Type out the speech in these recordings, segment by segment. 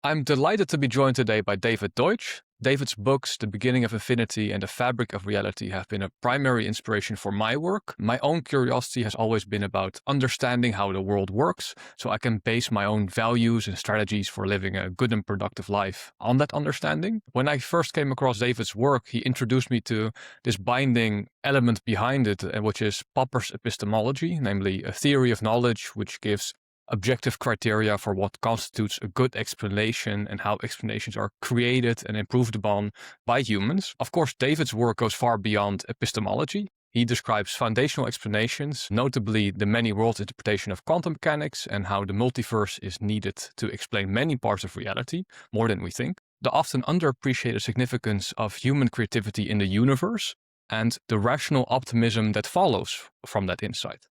I'm delighted to be joined today by David Deutsch. David's books, The Beginning of Infinity and The Fabric of Reality, have been a primary inspiration for my work. My own curiosity has always been about understanding how the world works, so I can base my own values and strategies for living a good and productive life on that understanding. When I first came across David's work, he introduced me to this binding element behind it, which is Popper's epistemology, namely a theory of knowledge which gives objective criteria for what constitutes a good explanation and how explanations are created and improved upon by humans. Of course, David's work goes far beyond epistemology. He describes foundational explanations, notably the many worlds interpretation of quantum mechanics and how the multiverse is needed to explain many parts of reality, more than we think, the often underappreciated significance of human creativity in the universe, and the rational optimism that follows from that insight.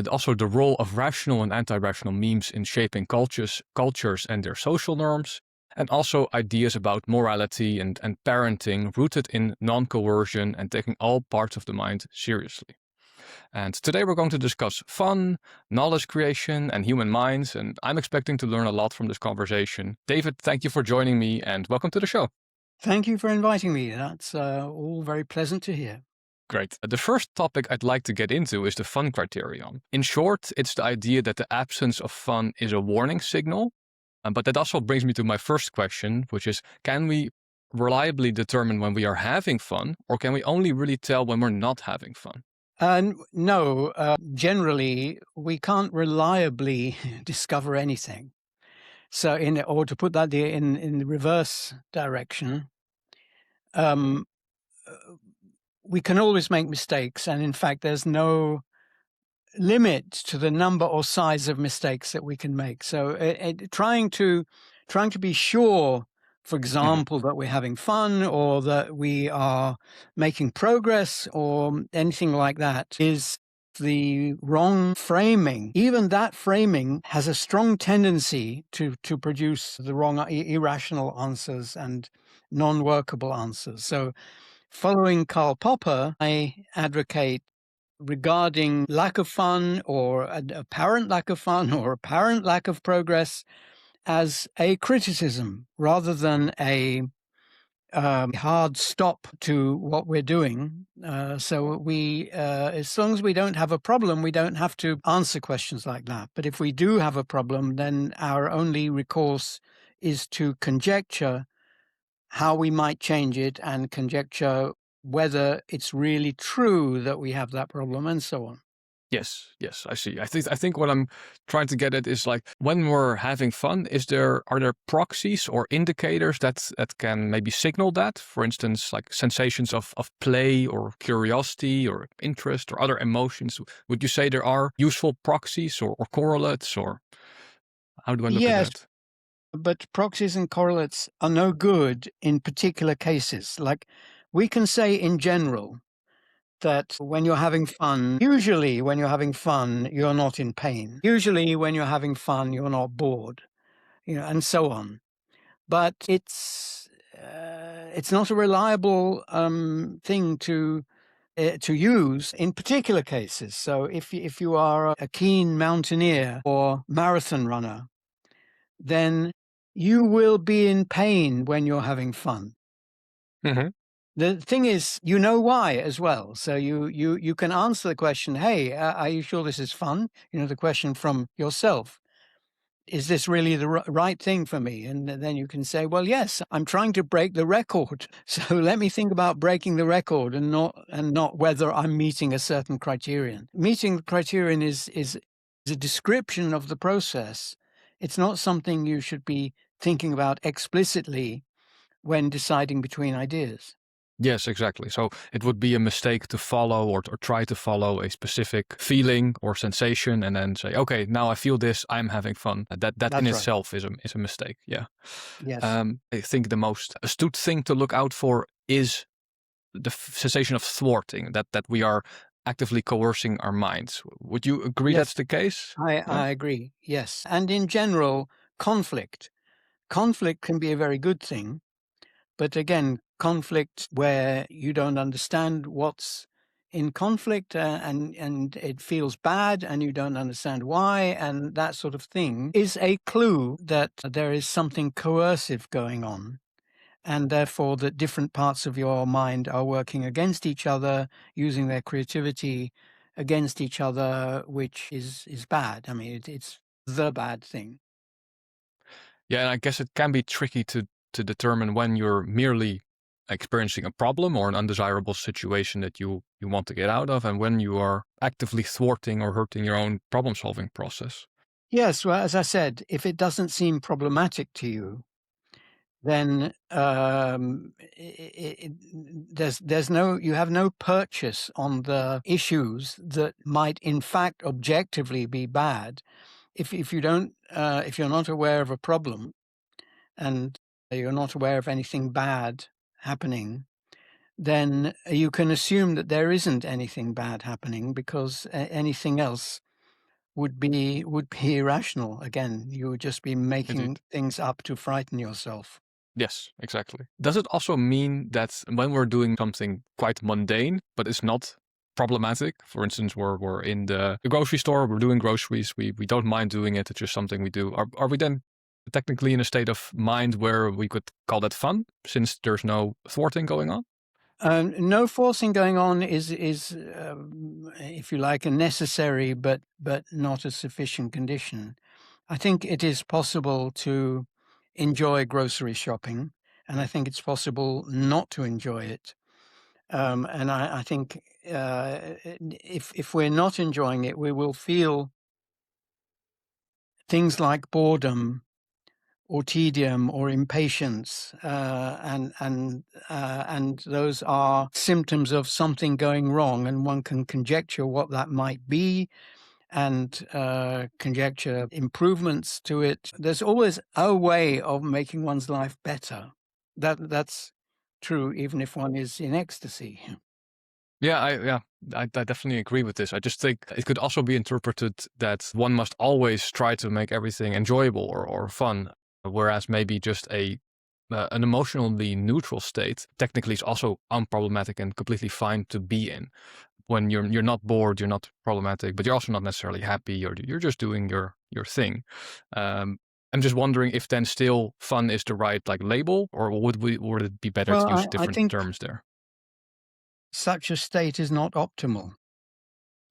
Also the role of rational and anti-rational memes in shaping cultures and their social norms, and also ideas about morality and parenting rooted in non-coercion and taking all parts of the mind seriously. And today we're going to discuss fun, knowledge creation, and human minds, and I'm expecting to learn a lot from this conversation. David, thank you for joining me and welcome to the show. Thank you for inviting me. That's all very pleasant to hear. Great. The first topic I'd like to get into is the fun criterion. In short, it's the idea that the absence of fun is a warning signal. But that also brings me to my first question, which is, can we reliably determine when we are having fun, or can we only really tell when we're not having fun? No, generally, we can't reliably discover anything. So, or to put that in the reverse direction, we can always make mistakes, and in fact, there's no limit to the number or size of mistakes that we can make. So, trying to be sure, for example, that we're having fun or that we are making progress or anything like that is the wrong framing. Even that framing has a strong tendency to produce the wrong, irrational answers and non-workable answers. So, following Karl Popper, I advocate regarding lack of fun or an apparent lack of fun or apparent lack of progress as a criticism rather than a hard stop to what we're doing. So we, as long as we don't have a problem, we don't have to answer questions like that. But if we do have a problem, then our only recourse is to conjecture how we might change it and conjecture whether it's really true that we have that problem and so on. Yes, I see. I think what I'm trying to get at is, like, when we're having fun, are there proxies or indicators that can maybe signal that? For instance, like sensations of play or curiosity or interest or other emotions. Would you say there are useful proxies or correlates, or how do I look at that? But proxies and correlates are no good in particular cases. Like, we can say in general that when you're having fun, usually when you're having fun, you're not in pain. Usually when you're having fun, you're not bored, and so on. But it's not a reliable thing to use in particular cases. So if you are a keen mountaineer or marathon runner, then you will be in pain when you're having fun. Mm-hmm. The thing is, you know why as well. So you can answer the question, hey, are you sure this is fun? The question from yourself, is this really the right thing for me? And then you can say, well, yes, I'm trying to break the record. So let me think about breaking the record and not whether I'm meeting a certain criterion. Meeting the criterion is a description of the process. It's not something you should be thinking about explicitly when deciding between ideas. Yes, exactly. So it would be a mistake to follow or try to follow a specific feeling or sensation and then say, okay, now I feel this, I'm having fun. That in right. itself is a mistake. Yeah. Yes. I think the most astute thing to look out for is the sensation of thwarting, that we are actively coercing our minds. Would you agree that's the case? I agree, yes. And in general, conflict can be a very good thing. But again, conflict where you don't understand what's in conflict and it feels bad and you don't understand why and that sort of thing is a clue that there is something coercive going on, and therefore that different parts of your mind are working against each other, using their creativity against each other, which is bad. I mean, it's the bad thing. Yeah, and I guess it can be tricky to determine when you're merely experiencing a problem or an undesirable situation that you want to get out of, and when you are actively thwarting or hurting your own problem-solving process. Yes, well, as I said, if it doesn't seem problematic to you, then there's no, you have no purchase on the issues that might in fact objectively be bad. If you don't, if you're not aware of a problem and you're not aware of anything bad happening, then you can assume that there isn't anything bad happening, because anything else would be irrational. Again, you would just be making Indeed. things up to frighten yourself. Yes, exactly. Does it also mean that when we're doing something quite mundane, but it's not problematic, for instance, we're in the grocery store, we're doing groceries, we don't mind doing it, it's just something we do, are we then technically in a state of mind where we could call that fun, since there's no thwarting going on? No forcing going on is if you like, a necessary but not a sufficient condition. I think it is possible to enjoy grocery shopping, and I think it's possible not to enjoy it. And I think if we're not enjoying it, we will feel things like boredom or tedium or impatience, and those are symptoms of something going wrong, and one can conjecture what that might be and conjecture improvements to it. There's always a way of making one's life better. That's true even if one is in ecstasy. I definitely agree with this. I just think it could also be interpreted that one must always try to make everything enjoyable or fun, whereas maybe just an emotionally neutral state technically is also unproblematic and completely fine to be in. When you're not bored, you're not problematic, but you're also not necessarily happy. You're just doing your thing. I'm just wondering if then still fun is the right label, or would it be better to Well, use I different think terms there? such a state is not optimal.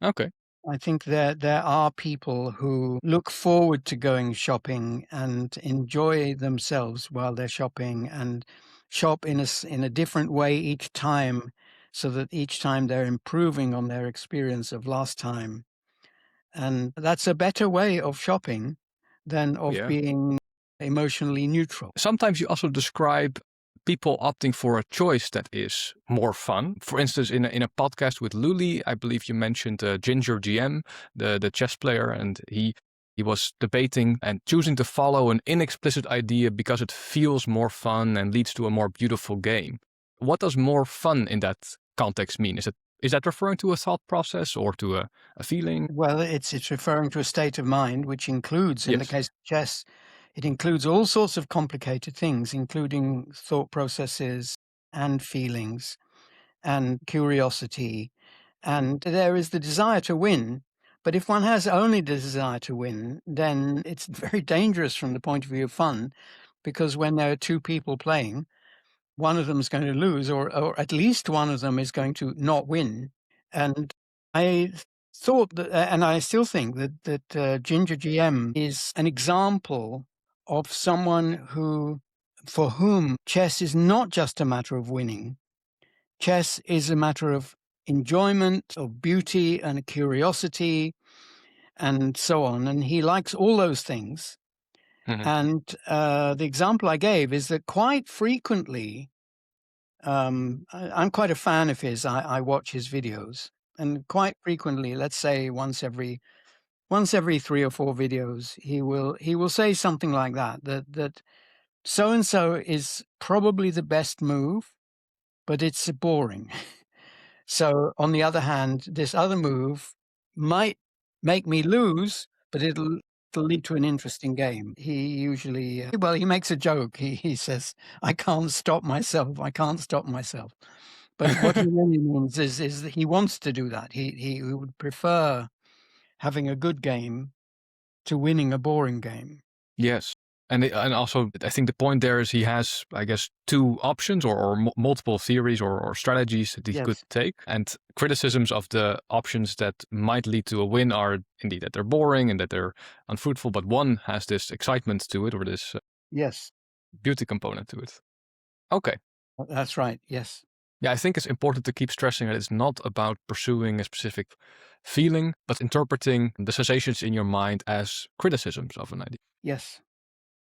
Okay. I think there are people who look forward to going shopping and enjoy themselves while they're shopping, and shop in a different way each time, so that each time they're improving on their experience of last time. And that's a better way of shopping than of Yeah. being emotionally neutral. Sometimes you also describe people opting for a choice that is more fun. For instance, in a podcast with Luli, I believe you mentioned Ginger GM, the chess player, and he was debating and choosing to follow an inexplicit idea because it feels more fun and leads to a more beautiful game. What does more fun in that context mean? Is that referring to a thought process or to a feeling? Well, it's referring to a state of mind, which includes, in the Yes. case of chess, it includes all sorts of complicated things, including thought processes and feelings and curiosity. And there is the desire to win. But if one has only the desire to win, then it's very dangerous from the point of view of fun, because when there are two people playing, one of them is going to lose, or at least one of them is going to not win. And I thought that, and I still think that Ginger GM is an example of someone for whom chess is not just a matter of winning. Chess is a matter of enjoyment, of beauty and curiosity, and so on. And he likes all those things. Mhm. And the example I gave is that quite frequently, I'm quite a fan of his. I watch his videos, and quite frequently, let's say once every 3 or 4 videos, he will say something like that so and so is probably the best move, but it's boring. So on the other hand, this other move might make me lose, but it'll lead to an interesting game. He usually, well, he makes a joke. He says, "I can't stop myself. I can't stop myself." But what he really means is that he wants to do that. He would prefer having a good game to winning a boring game. Yes. And also, I think the point there is he has, I guess, two options or multiple theories or strategies that he could Yes. take. And criticisms of the options that might lead to a win are indeed that they're boring and that they're unfruitful. But one has this excitement to it or this Yes, beauty component to it. Okay. that's right. Yes. Yeah, I think it's important to keep stressing that it's not about pursuing a specific feeling, but interpreting the sensations in your mind as criticisms of an idea. Yes.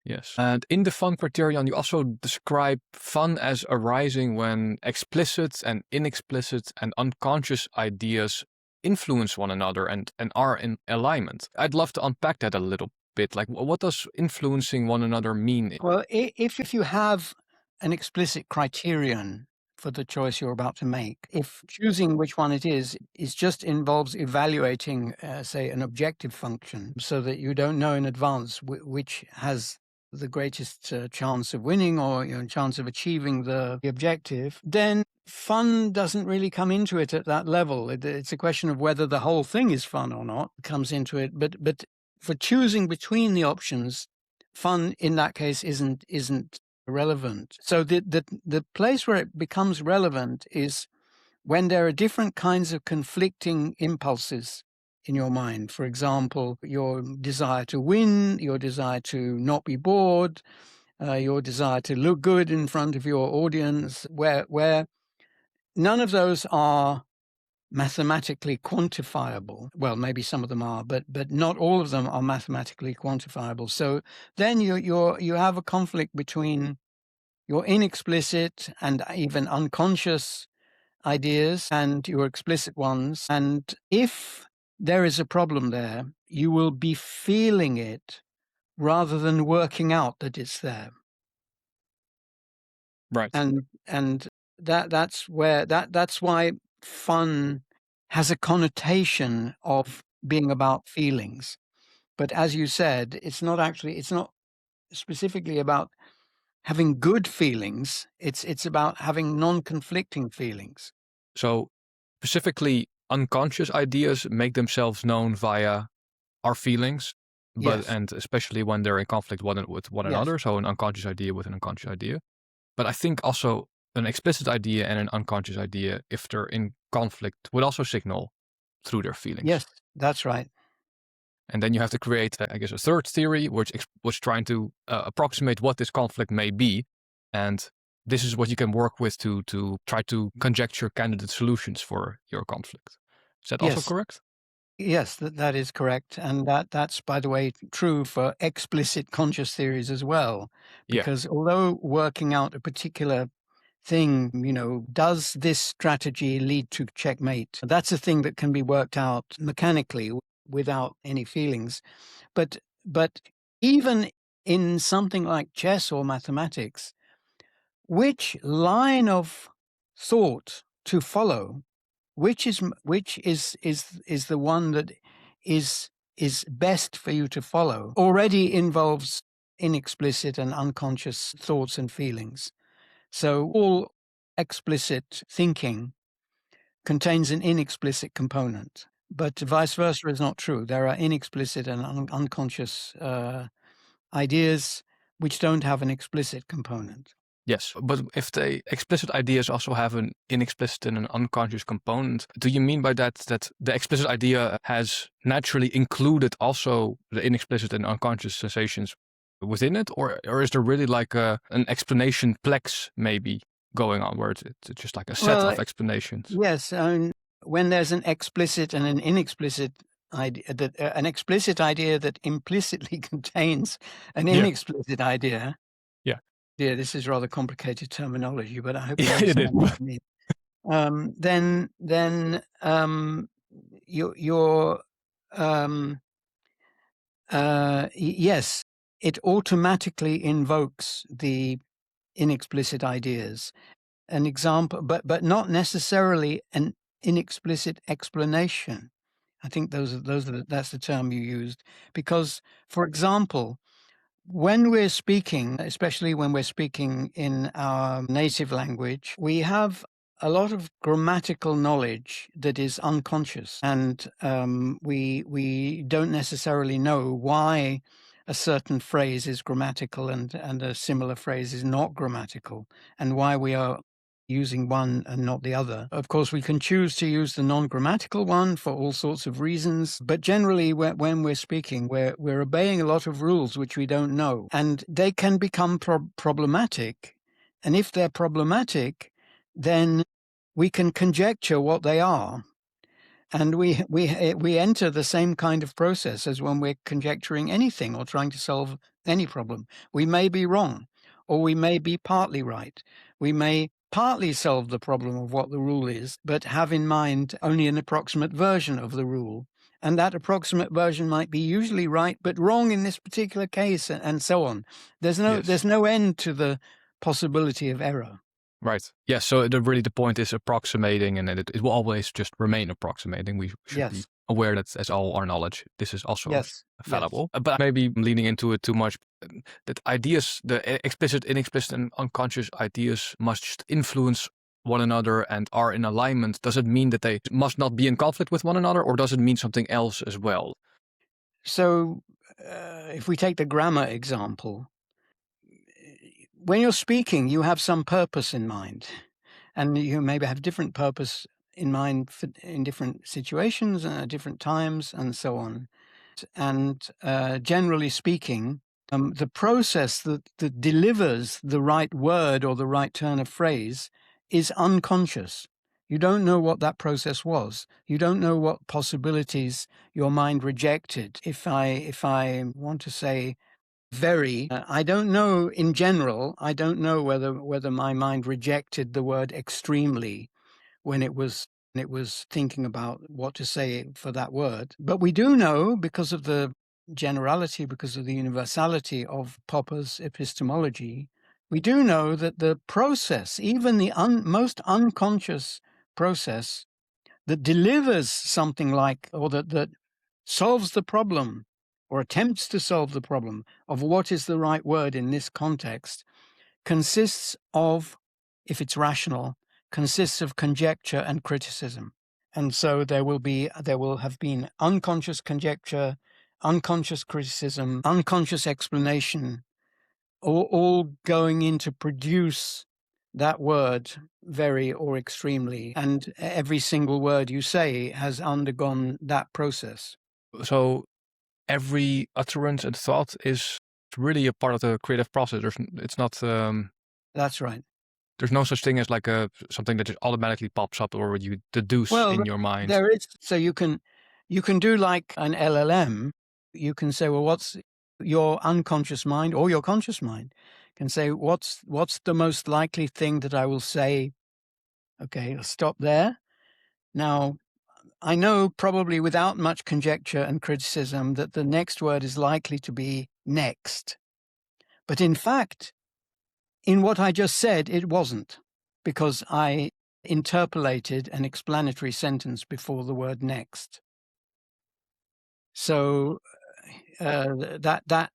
Yes. And in the Fun Criterion, you also describe fun as arising when explicit and inexplicit and unconscious ideas influence one another and are in alignment. I'd love to unpack that a little bit. Like, what does influencing one another mean? Well, if you have an explicit criterion for the choice you're about to make, if choosing which one it is just involves evaluating, say, an objective function so that you don't know in advance which has the greatest chance of winning or chance of achieving the objective, then fun doesn't really come into it at that level. It's a question of whether the whole thing is fun or not comes into it. But for choosing between the options, fun in that case isn't relevant. So the place where it becomes relevant is when there are different kinds of conflicting impulses in your mind. For example, your desire to win, your desire to not be bored, your desire to look good in front of your audience, where none of those are mathematically quantifiable. Well, maybe some of them are, but not all of them are mathematically quantifiable. So then you have a conflict between your inexplicit and even unconscious ideas and your explicit ones. And if there is a problem there, you will be feeling it rather than working out that it's there. Right. And that's why fun has a connotation of being about feelings. But as you said, it's not specifically about having good feelings. It's about having non-conflicting feelings. So specifically, unconscious ideas make themselves known via our feelings, but Yes. and especially when they're in conflict with one Yes. another. So an unconscious idea with an unconscious idea. But I think also an explicit idea and an unconscious idea, if they're in conflict, would also signal through their feelings. Yes, that's right. And then you have to create, I guess, a third theory, which was trying to approximate what this conflict may be. And this is what you can work with to try to conjecture candidate solutions for your conflict. Is that also Yes. correct? Yes, that is correct. And that's, by the way, true for explicit conscious theories as well. Yeah. Because although working out a particular thing, does this strategy lead to checkmate? That's a thing that can be worked out mechanically without any feelings. But even in something like chess or mathematics, which line of thought to follow, which is the one that is best for you to follow, already involves inexplicit and unconscious thoughts and feelings. So all explicit thinking contains an inexplicit component, but vice versa is not true. There are inexplicit and unconscious ideas which don't have an explicit component. Yes, but if the explicit ideas also have an inexplicit and an unconscious component, do you mean by that the explicit idea has naturally included also the inexplicit and unconscious sensations within it, or is there really like an explanation plex maybe going on where it's just like a set of explanations? Yes, when there's an explicit and an inexplicit idea, an explicit idea that implicitly contains an inexplicit idea. Yeah, this is rather complicated terminology, but I hope you understand what I mean. Then yes, it automatically invokes the inexplicit ideas. An example, but not necessarily an inexplicit explanation. I think that's the term you used, because, for example, when we're speaking, especially when we're speaking in our native language, we have a lot of grammatical knowledge that is unconscious, and we don't necessarily know why a certain phrase is grammatical and a similar phrase is not grammatical, and why we are using one and not the other. Of course, we can choose to use the non-grammatical one for all sorts of reasons, but generally when we're speaking, we're obeying a lot of rules which we don't know, and they can become problematic. And if they're problematic, then we can conjecture what they are. And we enter the same kind of process as when we're conjecturing anything or trying to solve any problem. We may be wrong, or we may be partly right. We may partly solve the problem of what the rule is, but have in mind only an approximate version of the rule. And that approximate version might be usually right, but wrong in this particular case, and so on. There's no end to the possibility of error. Right. Yeah. So really the point is approximating, and it will always just remain approximating. We should be aware that as all our knowledge, this is also fallible. But maybe leaning into it too much, that ideas, the explicit, inexplicit, and unconscious ideas must influence one another and are in alignment. Does it mean that they must not be in conflict with one another, or does it mean something else as well? So if we take the grammar example, when you're speaking, you have some purpose in mind, and you maybe have different purpose in mind in different situations and at different times and so on. And generally speaking, the process that delivers the right word or the right turn of phrase is unconscious. You don't know what that process was. You don't know what possibilities your mind rejected. If I want to say very, I don't know in general, I don't know whether my mind rejected the word extremely when it was thinking about what to say for that word. But we do know, because of the generality, because of the universality of Popper's epistemology, we do know that the process, even the most unconscious process that delivers something like, or that solves the problem or attempts to solve the problem of what is the right word in this context, consists of, if it's rational, consists of conjecture and criticism. And so there will have been unconscious conjecture, unconscious criticism, unconscious explanation, all going in to produce that word, very or extremely. And every single word you say has undergone that process. So every utterance and thought is really a part of the creative process. It's not... That's right. There's no such thing as like something that just automatically pops up or you deduce in your mind. There is. So you can do like an LLM. You can say, well, what's your unconscious mind or your conscious mind can say, what's the most likely thing that I will say? Okay, I'll stop there. Now, I know probably without much conjecture and criticism that the next word is likely to be next. But in fact, in what I just said, it wasn't, because I interpolated an explanatory sentence before the word next. So that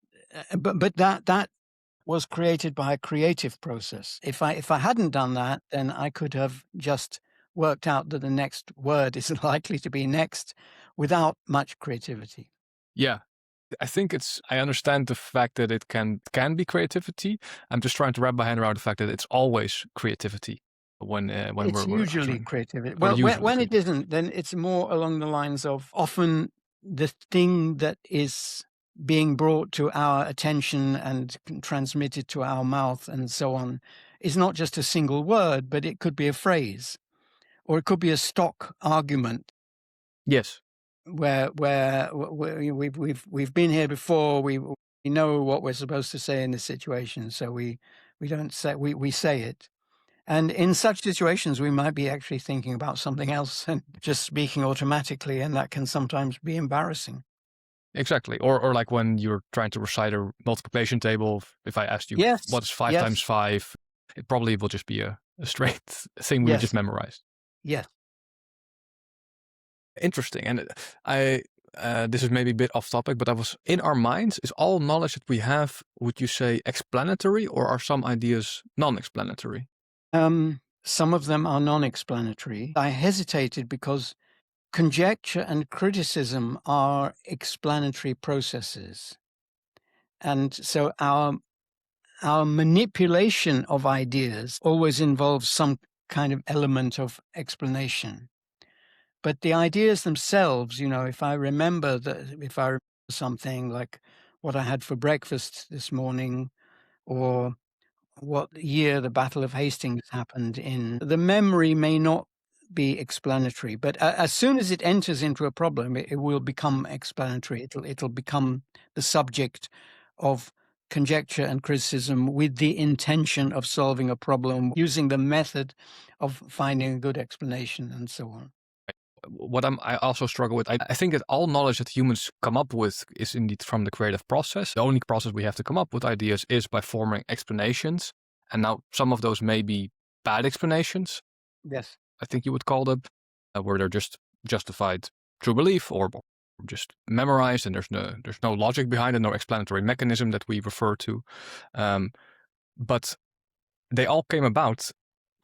was created by a creative process. If I hadn't done that, then I could have just worked out that the next word is likely to be next without much creativity. Yeah. I think I understand the fact that it can be creativity. I'm just trying to wrap my hand around the fact that it's always creativity when it's we're usually creativity. Well, when it isn't, then it's more along the lines of often the thing that is being brought to our attention and transmitted to our mouth and so on is not just a single word, but it could be a phrase, or it could be a stock argument. Yes. Where we've been here before, we know what we're supposed to say in this situation, so we don't say, we say it. And in such situations, we might be actually thinking about something else and just speaking automatically, and that can sometimes be embarrassing. Exactly. Or like when you're trying to recite a multiplication table, if I asked you what's 5 times 5, it probably will just be a straight thing we just memorized. Yes. Interesting. And this is maybe a bit off topic, but in our minds, is all knowledge that we have, would you say, explanatory, or are some ideas non-explanatory? Some of them are non-explanatory. I hesitated because conjecture and criticism are explanatory processes. And so our manipulation of ideas always involves some kind of element of explanation. But the ideas themselves, if I remember something like what I had for breakfast this morning, or what year the Battle of Hastings happened in, the memory may not be explanatory, but as soon as it enters into a problem, it will become explanatory. It'll become the subject of conjecture and criticism with the intention of solving a problem using the method of finding a good explanation and so on. What I also struggle with, I think that all knowledge that humans come up with is indeed from the creative process. The only process we have to come up with ideas is by forming explanations. And now some of those may be bad explanations, Yes. I think you would call them, where they're just justified true belief or just memorized, and there's no logic behind it, no explanatory mechanism that we refer to. But they all came about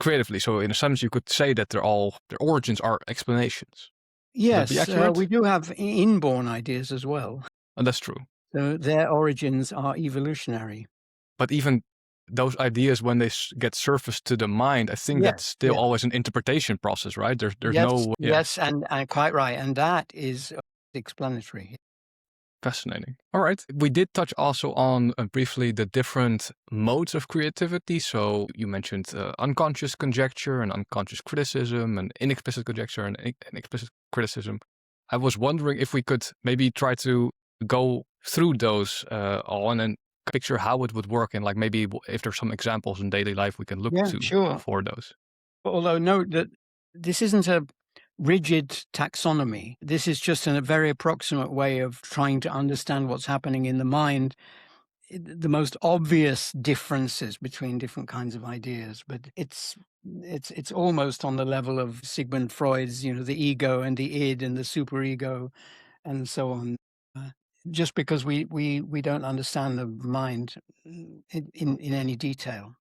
creatively. So in a sense, you could say that their origins are explanations. Would that be Yes, accurate? we do have inborn ideas as well. And that's true. So their origins are evolutionary. But even those ideas, when they get surfaced to the mind, I think Yes, that's still yes. always an interpretation process, right? There's Yes, no yes, and quite right, and that is explanatory. Fascinating. All right. We did touch also on briefly the different modes of creativity. So you mentioned unconscious conjecture and unconscious criticism and inexplicit conjecture and explicit criticism. I was wondering if we could maybe try to go through those all and then picture how it would work, and like maybe if there's some examples in daily life we can look Yeah, to sure. for those. Although note that this isn't a rigid taxonomy. This is just a very approximate way of trying to understand what's happening in the mind, the most obvious differences between different kinds of ideas. But it's almost on the level of Sigmund Freud's, the ego and the id and the superego and so on. Just because we don't understand the mind in any detail.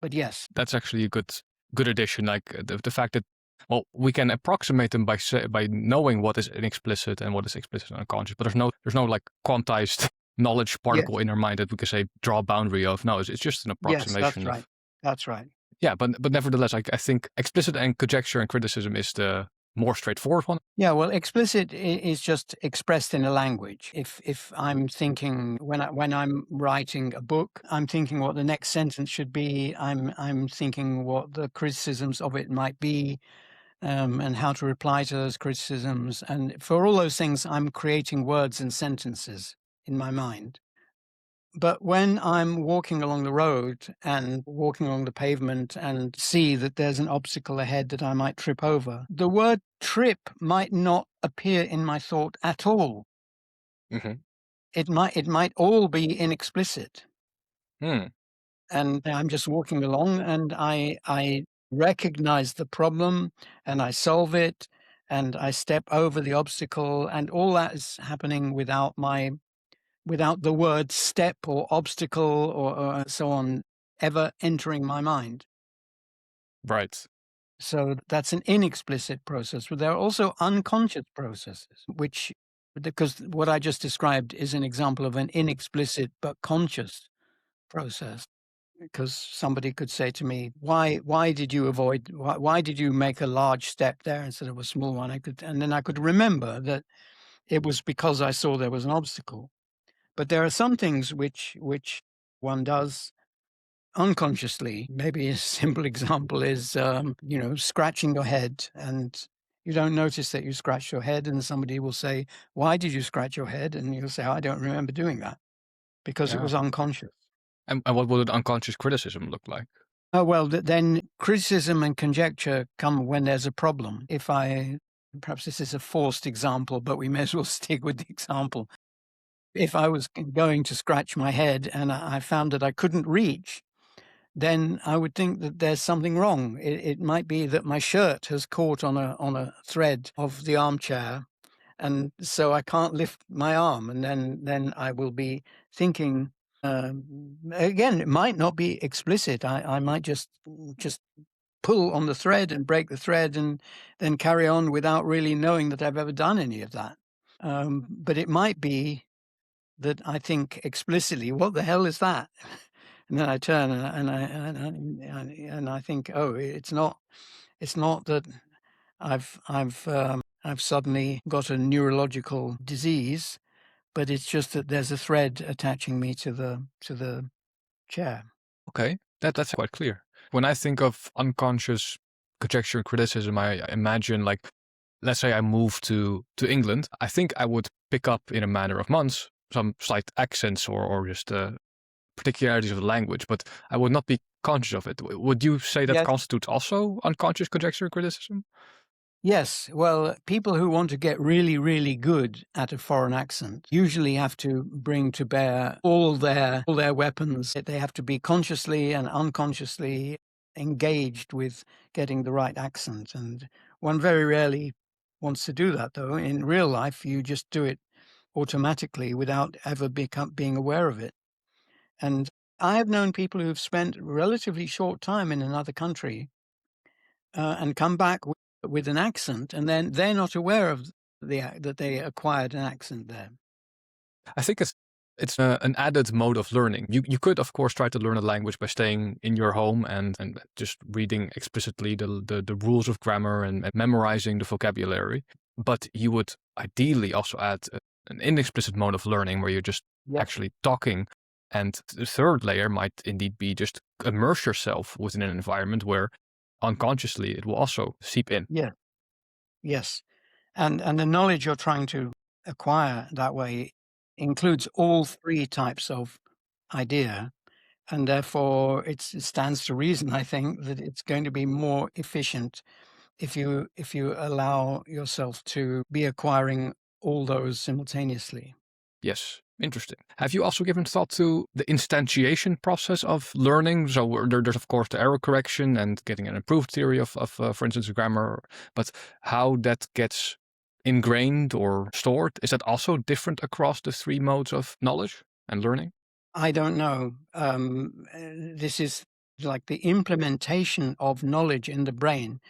But yes. That's actually a good addition. Like the fact that, well, we can approximate them by knowing what is inexplicit and what is explicit and unconscious, but there's no like quantized knowledge particle in our mind that we can say draw a boundary of. No, it's just an Yes, approximation. that's right. That's right. Yeah, but nevertheless, I think explicit and conjecture and criticism is the more straightforward one. Yeah, well, explicit is just expressed in a language. If I'm thinking when I'm writing a book, I'm thinking what the next sentence should be. I'm thinking what the criticisms of it might be, and how to reply to those criticisms. And for all those things, I'm creating words and sentences in my mind. But when I'm walking along the road and walking along the pavement and see that there's an obstacle ahead that I might trip over, the word trip might not appear in my thought at all. Mm-hmm. It might all be inexplicit. Hmm. And I'm just walking along and I recognize the problem and I solve it and I step over the obstacle, and all that is happening without the word step or obstacle or so on ever entering my mind. Right. So that's an inexplicit process. But there are also unconscious processes, because what I just described is an example of an inexplicit but conscious process. Because somebody could say to me, why did you make a large step there instead of a small one? And then I could remember that it was because I saw there was an obstacle. But there are some things which one does unconsciously. Maybe a simple example is, scratching your head, and you don't notice that you scratched your head, and somebody will say, "Why did you scratch your head?" And you'll say, "I don't remember doing that," because it was unconscious. And what would unconscious criticism look like? Oh, well, then criticism and conjecture come when there's a problem. Perhaps this is a forced example, but we may as well stick with the example. If I was going to scratch my head and I found that I couldn't reach, then I would think that there's something wrong. It might be that my shirt has caught on a thread of the armchair, and so I can't lift my arm. And then I will be thinking, again, it might not be explicit. I might just pull on the thread and break the thread and then carry on without really knowing that I've ever done any of that. But it might be that I think explicitly, what the hell is that? And then I turn and I think, oh, it's not that I've suddenly got a neurological disease, but it's just that there's a thread attaching me to the chair. Okay, that's quite clear. When I think of unconscious conjecture and criticism, I imagine, like, let's say I move to England. I think I would pick up in a matter of months some slight accents or just particularities of the language, but I would not be conscious of it. Would you say that Yes. constitutes also unconscious conjecture and criticism? Yes, well, people who want to get really, really good at a foreign accent usually have to bring to bear all their weapons. They have to be consciously and unconsciously engaged with getting the right accent. And one very rarely wants to do that, though. In real life, you just do it automatically without ever being aware of it. And I have known people who've spent a relatively short time in another country and come back with an accent, and then they're not aware of that they acquired an accent there. I think it's an added mode of learning. You could, of course, try to learn a language by staying in your home and just reading explicitly the rules of grammar and memorizing the vocabulary. But you would ideally also add an inexplicit mode of learning where you're just actually talking. And the third layer might indeed be just immerse yourself within an environment where unconsciously it will also seep in. Yeah. Yes. And the knowledge you're trying to acquire that way includes all three types of idea. And therefore, it stands to reason, I think, that it's going to be more efficient if you allow yourself to be acquiring all those simultaneously. Yes, interesting. Have you also given thought to the instantiation process of learning? So there's, of course, the error correction and getting an improved theory of for instance, grammar. But how that gets ingrained or stored, is that also different across the three modes of knowledge and learning? I don't know. This is like the implementation of knowledge in the brain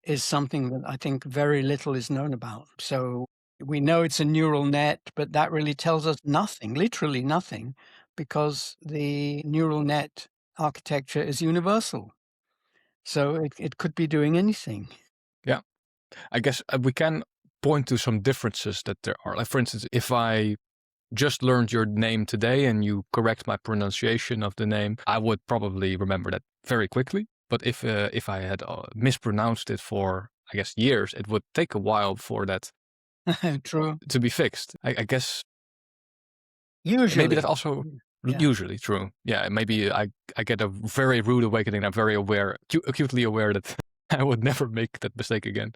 is something that I think very little is known about. So we know it's a neural net, but that really tells us nothing, literally nothing, because the neural net architecture is universal. So it could be doing anything. Yeah, I guess we can point to some differences that there are. Like, for instance, if I just learned your name today and you correct my pronunciation of the name, I would probably remember that very quickly. But if I had mispronounced it for, I guess, years, it would take a while for that True. to be fixed. I guess Usually. maybe that's also usually true. Yeah, maybe I get a very rude awakening. I'm very aware, acutely aware that I would never make that mistake again.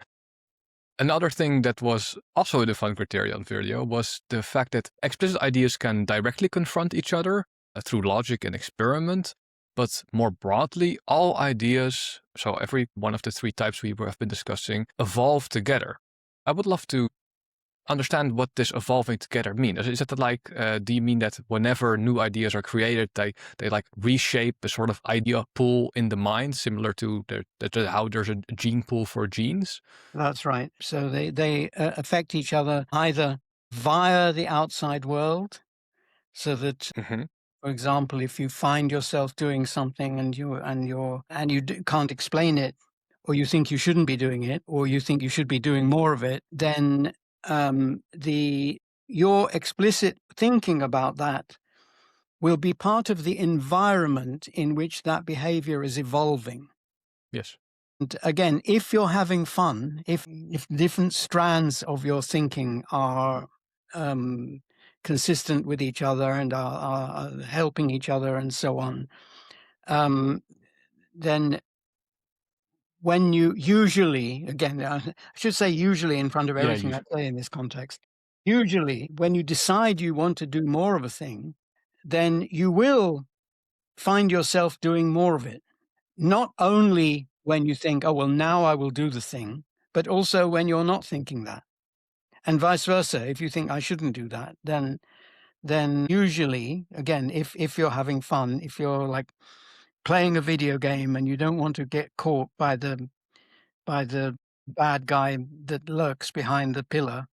Another thing that was also in the Fun Criterion video was the fact that explicit ideas can directly confront each other through logic and experiment, but more broadly, all ideas, so every one of the three types we have been discussing, evolve together. I would love to understand what this evolving together means. Is it like, do you mean that whenever new ideas are created, they like reshape a sort of idea pool in the mind, similar to how there's a gene pool for genes? That's right. So they affect each other either via the outside world, so that, for example, if you find yourself doing something and you can't explain it, or you think you shouldn't be doing it, or you think you should be doing more of it, then your explicit thinking about that will be part of the environment in which that behavior is evolving. Yes. And again, if you're having fun, if different strands of your thinking are consistent with each other and are helping each other and so on, then when you usually, again, I should say usually in front of everything I say in this context, usually when you decide you want to do more of a thing, then you will find yourself doing more of it. Not only when you think, oh, well, now I will do the thing, but also when you're not thinking that. And vice versa. If you think I shouldn't do that, then usually, again, if you're having fun, if you're like playing a video game and you don't want to get caught by the bad guy that lurks behind the pillar,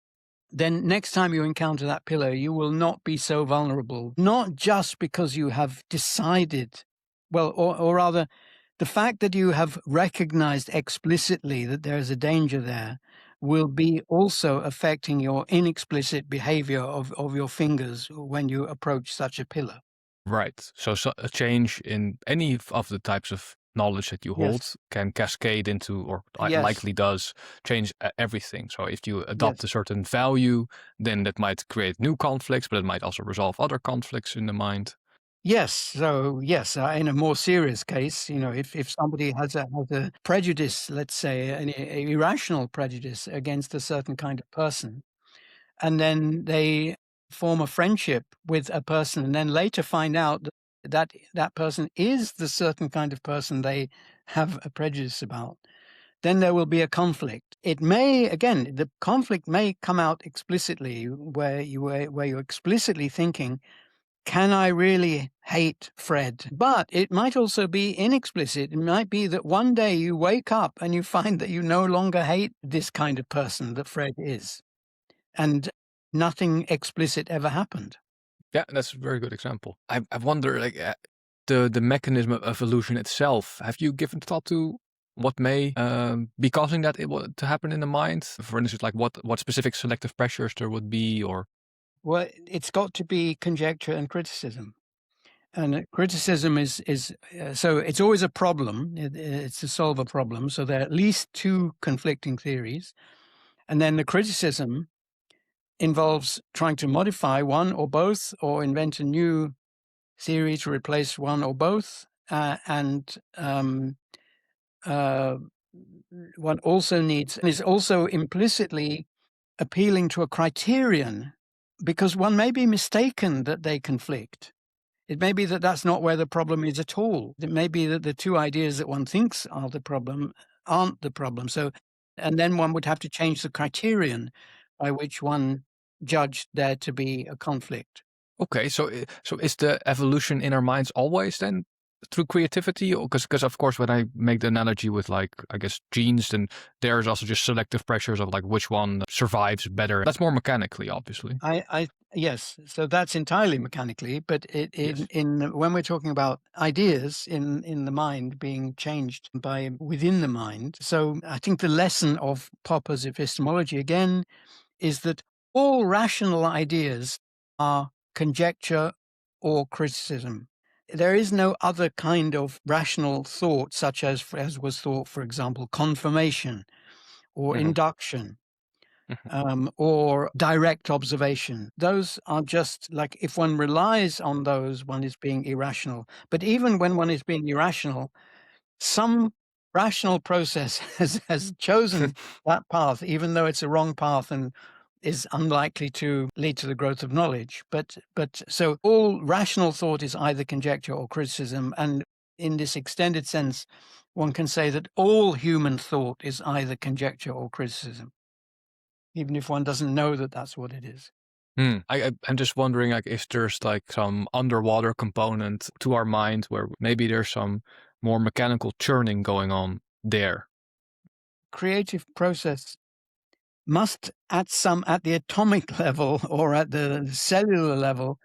then next time you encounter that pillar, you will not be so vulnerable, not just because you have decided, well, or rather, the fact that you have recognized explicitly that there is a danger there will be also affecting your inexplicit behavior of your fingers when you approach such a pillar. Right. So a change in any of the types of knowledge that you hold Yes. can cascade into, or Yes. likely does, change everything. So if you adopt Yes. a certain value, then that might create new conflicts, but it might also resolve other conflicts in the mind. Yes. So yes, in a more serious case, if somebody has a prejudice, let's say an irrational prejudice against a certain kind of person, and then they form a friendship with a person, and then later find out that that person is the certain kind of person they have a prejudice about, then there will be a conflict. It may, again, the conflict may come out explicitly, where you're explicitly thinking, can I really hate Fred? But it might also be inexplicit. It might be that one day you wake up and you find that you no longer hate this kind of person that Fred is, and nothing explicit ever happened. Yeah, that's a very good example. I wonder, like, the mechanism of evolution itself. Have you given thought to what may be causing that to happen in the mind? For instance, like what specific selective pressures there would be, or Well, it's got to be conjecture and criticism. And criticism is so it's always a problem. It's to solve a problem. So there are at least two conflicting theories. And then the criticism involves trying to modify one or both, or invent a new theory to replace one or both. And one also is also implicitly appealing to a criterion, because one may be mistaken that they conflict. It may be that that's not where the problem is at all. It may be that the two ideas that one thinks are the problem aren't the problem. So, and then one would have to change the criterion by which one judged there to be a conflict. okay, so is the evolution in our minds always then through creativity? Because of course, when I make the analogy with, like, I guess, genes, then there's also just selective pressures of like which one survives better. That's more mechanically, obviously. Yes, so that's entirely mechanically, but Yes. when we're talking about ideas in the mind being changed by within the mind, so I think the lesson of Popper's epistemology again is that all rational ideas are conjecture or criticism. There is no other kind of rational thought, such as was thought, for example, confirmation or Mhm, induction, mhm. or direct observation. Those are just like, if one relies on those, one is being irrational. But even when one is being irrational, some rational process has chosen that path, even though it's a wrong path and is unlikely to lead to the growth of knowledge. But so all rational thought is either conjecture or criticism. And in this extended sense, one can say that all human thought is either conjecture or criticism, even if one doesn't know that that's what it is. I'm just wondering, like, if there's like some underwater component to our mind where maybe there's some more mechanical churning going on there. Creative process must, at the atomic level or at the cellular level,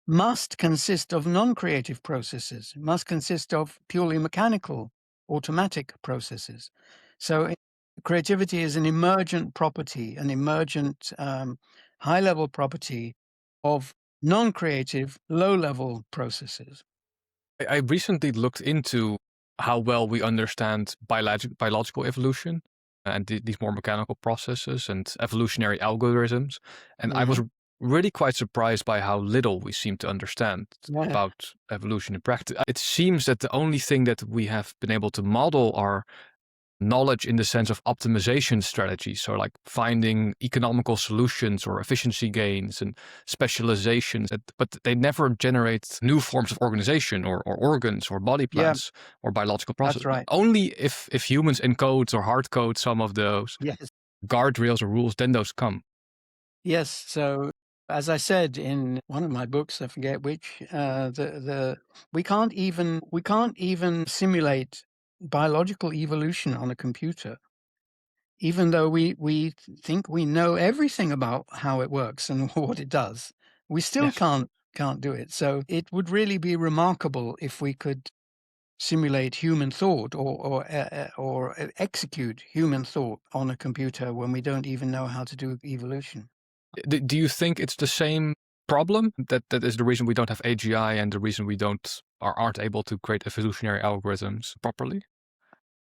must consist of non-creative processes, must consist of purely mechanical, automatic processes. So creativity is an emergent property, an emergent high-level property of non-creative, low-level processes. I recently looked into how well we understand biological evolution and these more mechanical processes and evolutionary algorithms. And I was Mhm. really quite surprised by how little we seem to understand Yeah. about evolution in practice. It seems that the only thing that we have been able to model are knowledge in the sense of optimization strategies. So like finding economical solutions or efficiency gains and specializations, but they never generate new forms of organization or organs or body Yeah, plans or biological that's processes. right. Only if humans encode or hard code some of those Yes. guardrails or rules, then those come. Yes. So As I said in one of my books, I forget which, we can't even simulate biological evolution on a computer, even though we think we know everything about how it works and what it does. We still Yes. can't do it. So it would really be remarkable if we could simulate human thought or execute human thought on a computer when we don't even know how to do evolution. Do you think it's the same problem that is the reason we don't have AGI and the reason we aren't able to create evolutionary algorithms properly?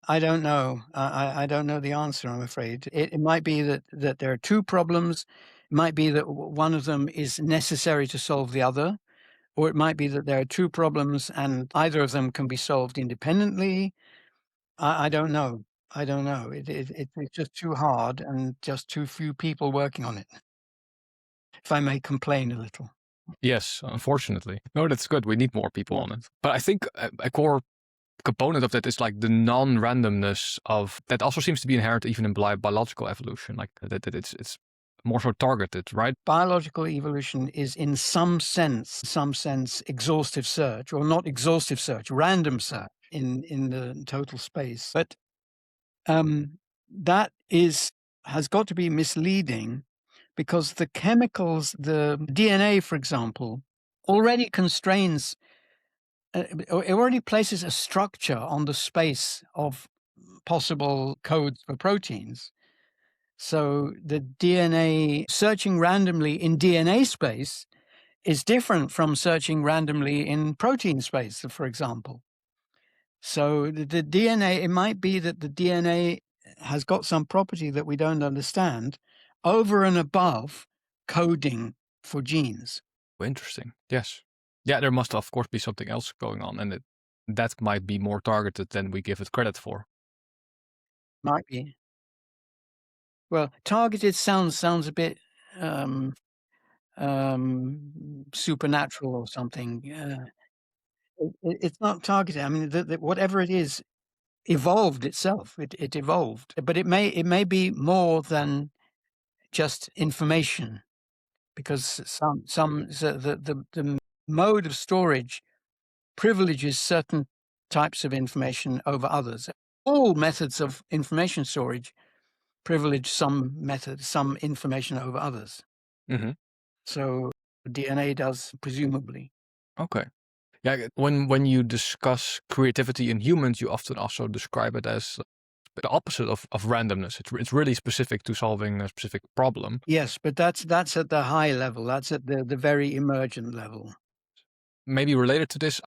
I don't know. I don't know the answer, I'm afraid. It might be that there are two problems. It might be that one of them is necessary to solve the other, or it might be that there are two problems and either of them can be solved independently. I don't know. I don't know. It's just too hard and just too few people working on it, if I may complain a little. Yes, unfortunately. No, that's good. We need more people Yeah. on it. But I think a core component of that is like the non-randomness of that also seems to be inherent even in biological evolution, like that it's more so targeted, right? Biological evolution is in some sense exhaustive search, or not exhaustive search, random search in the total space. But that has got to be misleading, because the chemicals, the DNA, for example, already constrains, it already places a structure on the space of possible codes for proteins. So the DNA, searching randomly in DNA space is different from searching randomly in protein space, for example. So the DNA, it might be that the DNA has got some property that we don't understand over and above coding for genes. Interesting. Yes. Yeah, there must of course be something else going on, and that might be more targeted than we give it credit for. Might be. Well, targeted sounds a bit supernatural or something. It's not targeted. I mean, whatever it is evolved itself. It evolved, but it may be more than just information, because the mode of storage privileges certain types of information over others. All methods of information storage privilege some information over others. Mm-hmm. So DNA does, presumably. Okay. Yeah, when you discuss creativity in humans, you often also describe it as the opposite of randomness. It's really specific to solving a specific problem. Yes, but that's at the high level. That's at the very emergent level. Maybe related to this,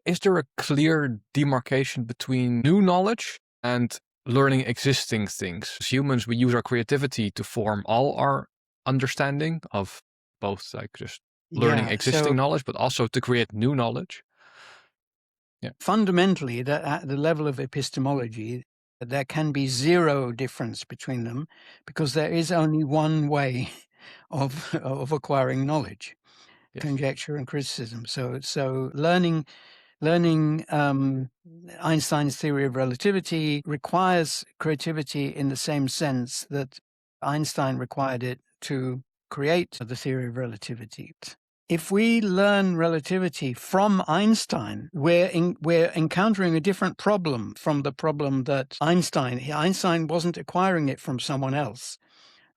is there a clear demarcation between new knowledge and learning existing things? As humans, we use our creativity to form all our understanding of both, like just learning Yeah. So existing knowledge, but also to create new knowledge. Yeah. fundamentally, at the level of epistemology, there can be zero difference between them, because there is only one way of acquiring knowledge: Yes. conjecture and criticism. So learning Einstein's theory of relativity requires creativity in the same sense that Einstein required it to create the theory of relativity. If we learn relativity from Einstein, we're encountering a different problem from the problem that Einstein wasn't acquiring it from someone else.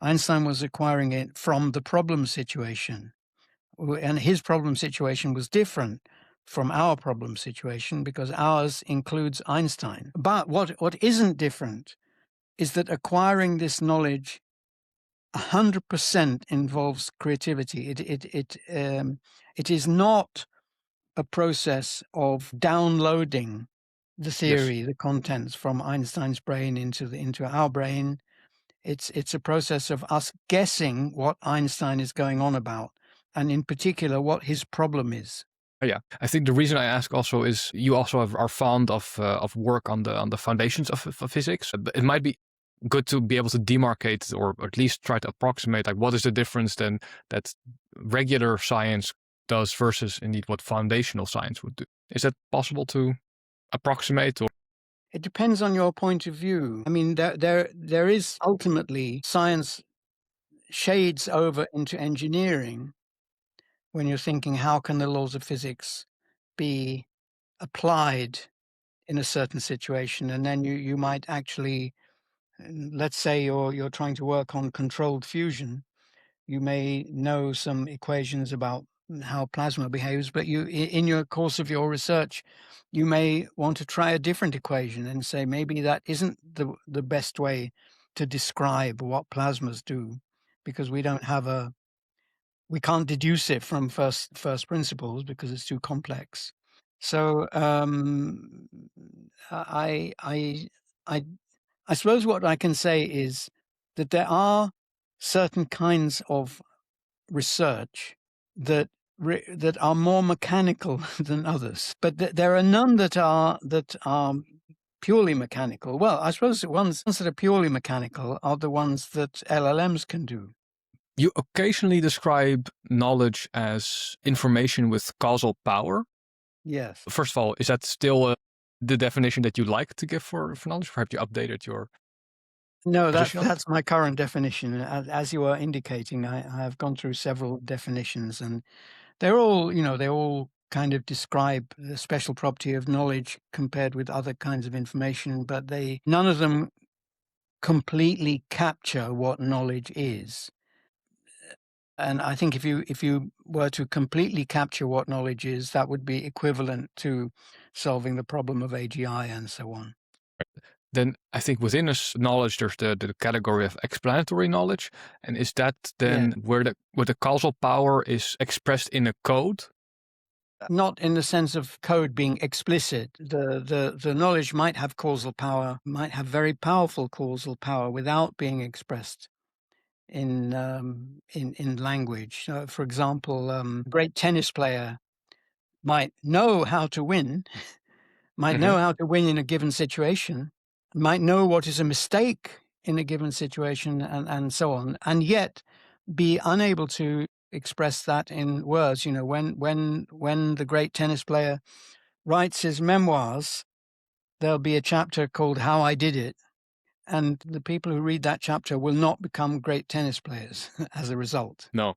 Einstein was acquiring it from the problem situation. And his problem situation was different from our problem situation, because ours includes Einstein. But what isn't different is that acquiring this knowledge 100% involves creativity. It is not a process of downloading the theory, the contents from Einstein's brain into our brain. It's a process of us guessing what Einstein is going on about, and in particular what his problem is. Yeah, I think the reason I ask also is you also are fond of work on the foundations of physics. It might be good to be able to demarcate, or at least try to approximate, like what is the difference then that regular science does versus indeed what foundational science would do. Is that possible to approximate? Or It depends on your point of view. I mean, there is ultimately science shades over into engineering when you're thinking, how can the laws of physics be applied in a certain situation? And then you might actually, let's say you're trying to work on controlled fusion. You may know some equations about how plasma behaves, but in your course of your research, you may want to try a different equation and say maybe that isn't the best way to describe what plasmas do, because we can't deduce it from first principles because it's too complex. So I I I I suppose what I can say is that there are certain kinds of research that that are more mechanical than others, but there are none that are purely mechanical. Well, I suppose the ones that are purely mechanical are the ones that LLMs can do. You occasionally describe knowledge as information with causal power. Yes. First of all, is that still the definition that you like to give for knowledge? Or have you updated your No, position on it? that's my current definition. As you are indicating, I have gone through several definitions, and they're all, they all kind of describe the special property of knowledge compared with other kinds of information, but none of them completely capture what knowledge is. And I think if you were to completely capture what knowledge is, that would be equivalent to solving the problem of AGI and so on. Then I think within this knowledge, there's the category of explanatory knowledge. And is that then where the causal power is expressed in a code? Not in the sense of code being explicit. The knowledge might have causal power, might have very powerful causal power without being expressed in language. For example, a great tennis player might know how to win, might know how to win in a given situation, might know what is a mistake in a given situation, and so on, and yet be unable to express that in words. When the great tennis player writes his memoirs, there'll be a chapter called How I Did It, and the people who read that chapter will not become great tennis players as a result. No.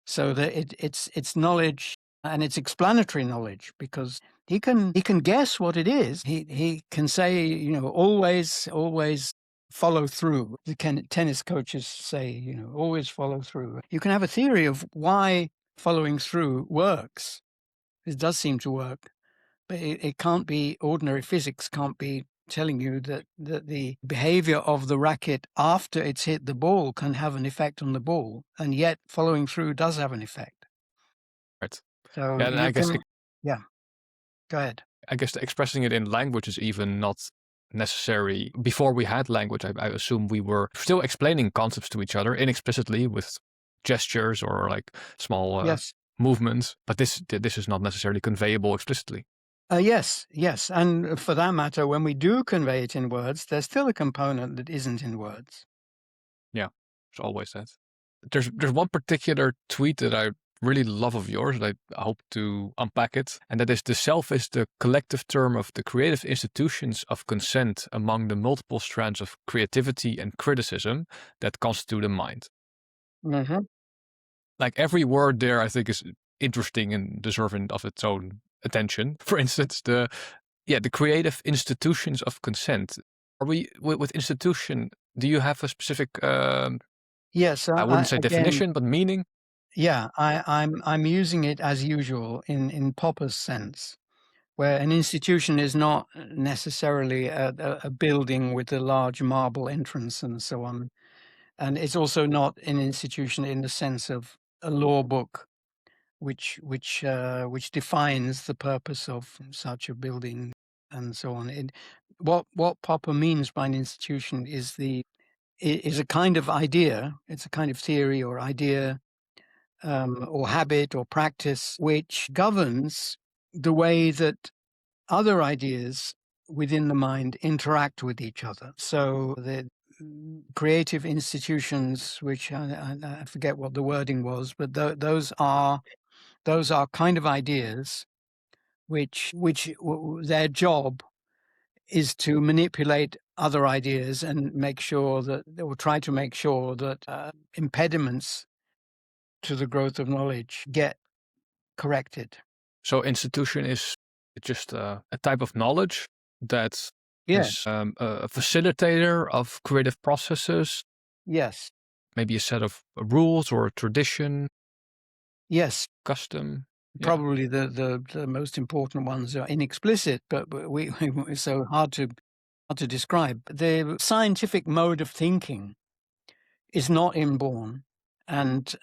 So that it's knowledge, and it's explanatory knowledge, because he can guess what it is. He can say, always follow through. The tennis coaches say, always follow through. You can have a theory of why following through works. It does seem to work, but it can't be, ordinary physics can't be telling you that the behavior of the racket after it's hit the ball can have an effect on the ball, and yet following through does have an effect. Right. So Yeah, and I guess go ahead. I guess expressing it in language is even not necessary. Before we had language, I assume we were still explaining concepts to each other inexplicitly with gestures or like small Yes. movements. But this is not necessarily conveyable explicitly. Yes. And for that matter, when we do convey it in words, there's still a component that isn't in words. Yeah, there's always that. There's one particular tweet that I really love of yours, and I hope to unpack it. And that is, the self is the collective term of the creative institutions of consent among the multiple strands of creativity and criticism that constitute a mind. Mm-hmm. Like every word there, I think is interesting and deserving of its own attention. For instance, the creative institutions of consent. Are we with institution? Do you have a specific? Yes, I wouldn't say definition, but meaning. Yeah, I'm using it as usual in Popper's sense, where an institution is not necessarily a building with a large marble entrance and so on, and it's also not an institution in the sense of a law book, which defines the purpose of such a building and so on. What Popper means by an institution is a kind of idea. It's a kind of theory or idea, or habit or practice, which governs the way that other ideas within the mind interact with each other. So the creative institutions, which I forget what the wording was, but those are kind of ideas which their job is to manipulate other ideas and make sure that they will try to make sure that impediments to the growth of knowledge get corrected. So institution is just a type of knowledge that Yes, is a facilitator of creative processes, yes, maybe a set of rules or a tradition, yes. custom. Yeah, Probably the most important ones are inexplicit, but it's so hard to describe. The scientific mode of thinking is not inborn, and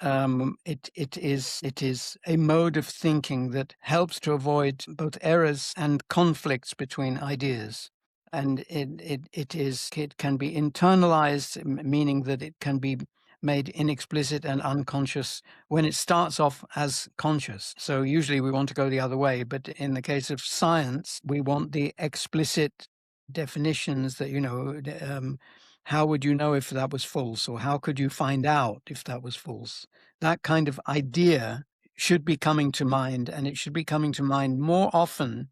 it is a mode of thinking that helps to avoid both errors and conflicts between ideas. And it can be internalized, meaning that it can be made inexplicit and unconscious when it starts off as conscious. So usually we want to go the other way, but in the case of science, we want the explicit definitions that, how would you know if that was false, or how could you find out if that was false? That kind of idea should be coming to mind, and it should be coming to mind more often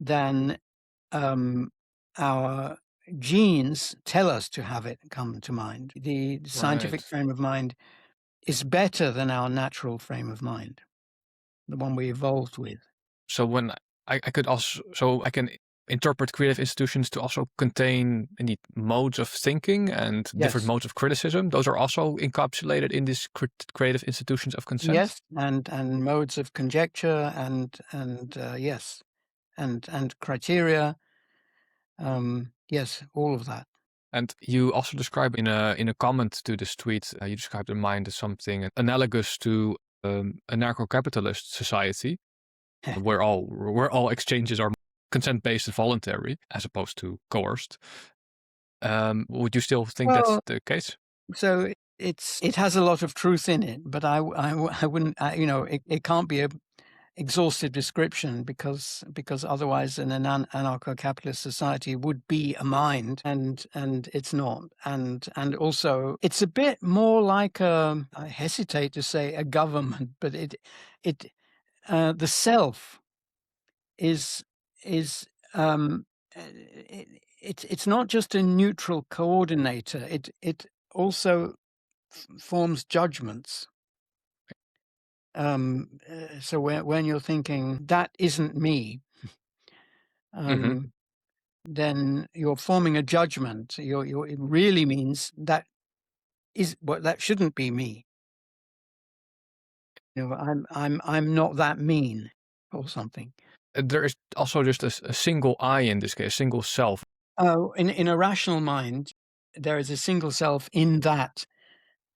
than our genes tell us to have it come to mind. The scientific right. frame of mind is better than our natural frame of mind, the one we evolved with. So when I could also, so I can interpret creative institutions to also contain indeed modes of thinking and different Yes, modes of criticism. Those are also encapsulated in these creative institutions of consent. yes, and modes of conjecture and yes, and criteria. Yes, all of that. And you also describe in a comment to this tweet, you describe the mind as something analogous to anarcho-capitalist society, where all exchanges are consent-based and voluntary, as opposed to coerced. Would you still think that's Well, the case? so it has a lot of truth in it, but I wouldn't, it can't be a exhaustive description because otherwise an anarcho-capitalist society would be a mind, and it's not, and also it's a bit more like I hesitate to say a government, but the self is um, it's not just a neutral coordinator. It also forms judgments. So when you're thinking that isn't me, Hmm. then you're forming a judgment. It really means that is what that shouldn't be me. I'm not that mean, or something. There is also just a single I in this case, a single self. Oh, in a rational mind, there is a single self in that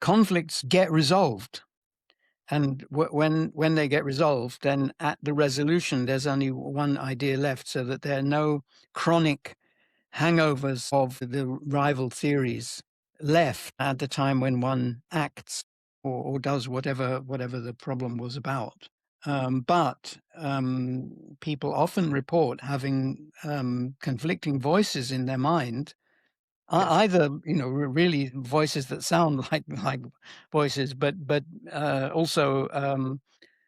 conflicts get resolved. And when they get resolved, then at the resolution, there's only one idea left, so that there are no chronic hangovers of the rival theories left at the time when one acts or does whatever the problem was about. But people often report having conflicting voices in their mind, Yes. either really voices that sound like voices, but also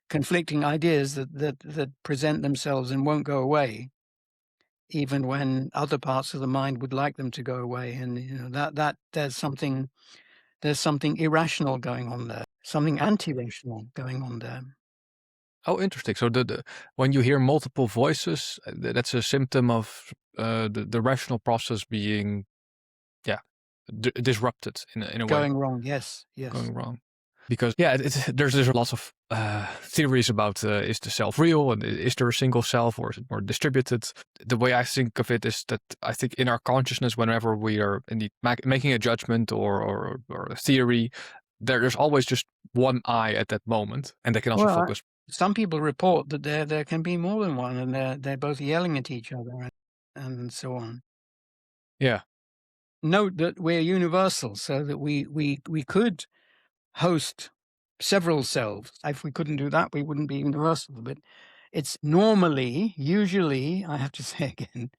conflicting ideas that present themselves and won't go away, even when other parts of the mind would like them to go away. And that there's something irrational going on there, something anti-rational going on there. Oh, interesting. So when you hear multiple voices, that's a symptom of the rational process being, yeah, disrupted in a way, Going wrong, yes. going wrong. Because there's lots of theories about is the self real, and is there a single self, or is it more distributed? The way I think of it is that I think in our consciousness, whenever we are indeed making a judgment or a theory, there's always just one I at that moment, and they can also Well, focus. some people report that there can be more than one, and they're both yelling at each other and so on. Yeah. Note that we're universal, so that we could host several selves. If we couldn't do that, we wouldn't be universal. But it's usually, I have to say again,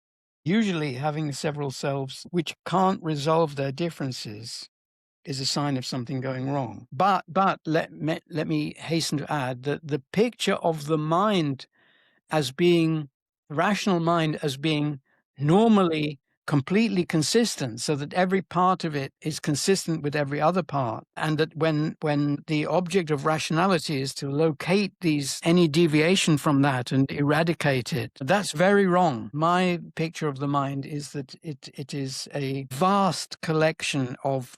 usually having several selves which can't resolve their differences is a sign of something going wrong. But let me hasten to add that the picture of the mind as being, rational mind as being normally completely consistent, so that every part of it is consistent with every other part, and that when the object of rationality is to locate any deviation from that and eradicate it, that's very wrong. My picture of the mind is that it is a vast collection of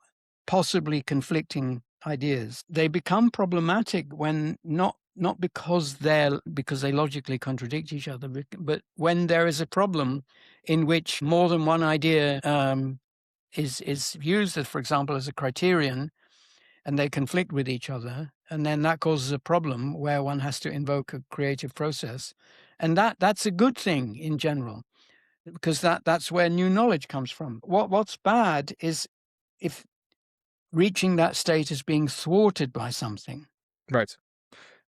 possibly conflicting ideas. They become problematic when not because they logically contradict each other, but when there is a problem in which more than one idea is used, as, for example, as a criterion, and they conflict with each other, and then that causes a problem where one has to invoke a creative process, and that's a good thing in general, because that's where new knowledge comes from. What's bad is if reaching that state is being thwarted by something. Right.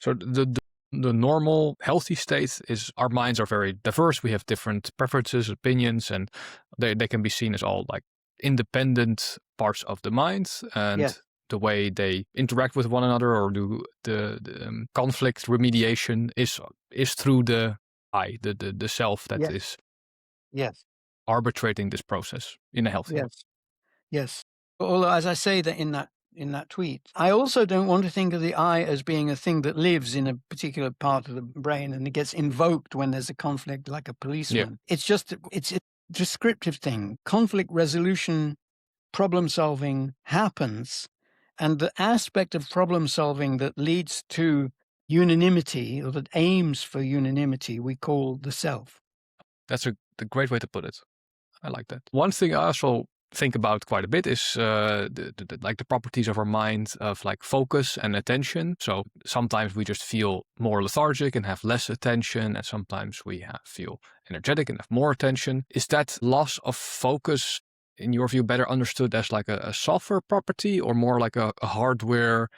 So the normal healthy state is our minds are very diverse. We have different preferences, opinions, and they can be seen as all like independent parts of the mind, and Yes. the way they interact with one another or do the conflict remediation is through the I, the self that Yes. is Yes. arbitrating this process in a healthy. Yes. Yes. Although, as I say that in that tweet, I also don't want to think of the I as being a thing that lives in a particular part of the brain and it gets invoked when there's a conflict, like a policeman. Yeah. It's a descriptive thing. Conflict resolution, problem solving happens, and the aspect of problem solving that leads to unanimity, or that aims for unanimity, we call the self. That's a great way to put it. I like that. One thing I also think about quite a bit is like the properties of our mind of like focus and attention. So sometimes we just feel more lethargic and have less attention, and sometimes we feel energetic and have more attention. Is that loss of focus, in your view, better understood as like a software property, or more like a hardware